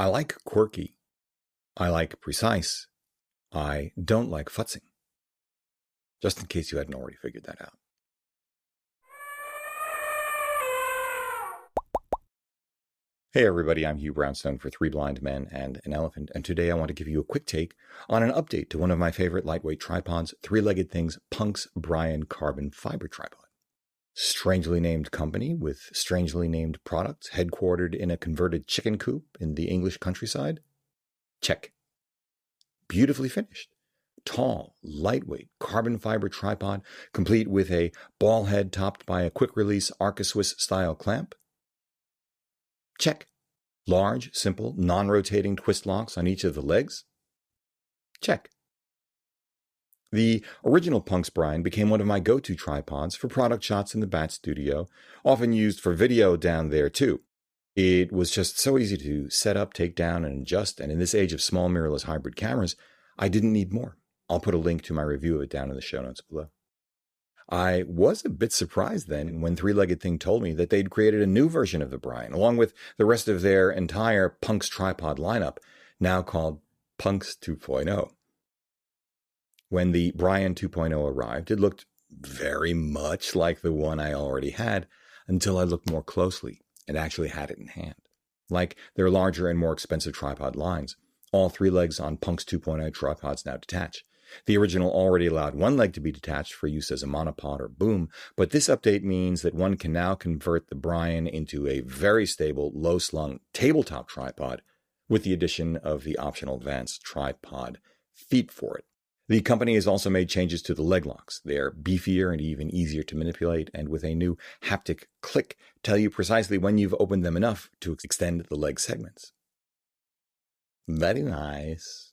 I like quirky. I like precise. I don't like futzing. Just in case you hadn't already figured that out. Hey everybody, I'm Hugh Brownstone for Three Blind Men and an Elephant, and today I want to give you a quick take on an update to one of my favorite lightweight tripods, Three-Legged Thing's Punk's Brian Carbon Fiber Tripod. Strangely named company with strangely named products, headquartered in a converted chicken coop in the English countryside? Check. Beautifully finished. Tall, lightweight, carbon fiber tripod, complete with a ball head topped by a quick-release Arca-Swiss-style clamp? Check. Large, simple, non-rotating twist locks on each of the legs? Check. The original Punk's Brian became one of my go-to tripods for product shots in the Bat Studio, often used for video down there too. It was just so easy to set up, take down, and adjust, and in this age of small mirrorless hybrid cameras, I didn't need more. I'll put a link to my review of it down in the show notes below. I was a bit surprised then when Three-Legged Thing told me that they'd created a new version of the Brian, along with the rest of their entire Punk's tripod lineup, now called Punk's 2.0. When the Brian 2.0 arrived, it looked very much like the one I already had until I looked more closely and actually had it in hand. Like their larger and more expensive tripod lines, all three legs on Punk's 2.0 tripods now detach. The original already allowed one leg to be detached for use as a monopod or boom, but this update means that one can now convert the Brian into a very stable, low-slung tabletop tripod with the addition of the optional advanced tripod feet for it. The company has also made changes to the leg locks. They're beefier and even easier to manipulate, and with a new haptic click, tell you precisely when you've opened them enough to extend the leg segments. Very nice.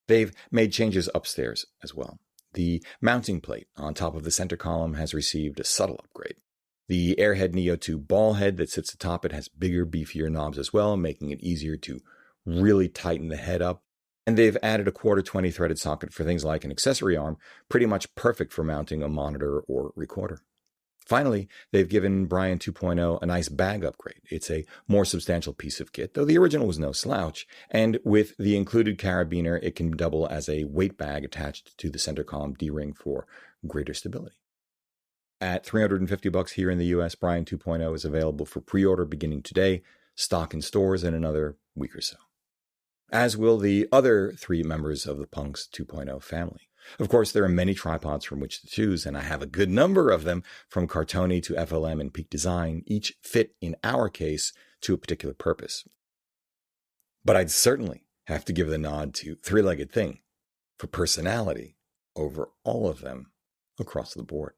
They've made changes upstairs as well. The mounting plate on top of the center column has received a subtle upgrade. The Airhead Neo 2 ball head that sits atop it has bigger, beefier knobs as well, making it easier to really tighten the head up. And they've added a 1/4-20 threaded socket for things like an accessory arm, pretty much perfect for mounting a monitor or recorder. Finally, they've given Brian 2.0 a nice bag upgrade. It's a more substantial piece of kit, though the original was no slouch, and with the included carabiner, it can double as a weight bag attached to the center column D-ring for greater stability. At $350 here in the US, Brian 2.0 is available for pre-order beginning today, stock in stores in another week or so. As will the other three members of the Punk's 2.0 family. Of course, there are many tripods from which to choose, and I have a good number of them, from Cartoni to FLM and Peak Design, each fit, in our case, to a particular purpose. But I'd certainly have to give the nod to Three-Legged Thing for personality over all of them across the board.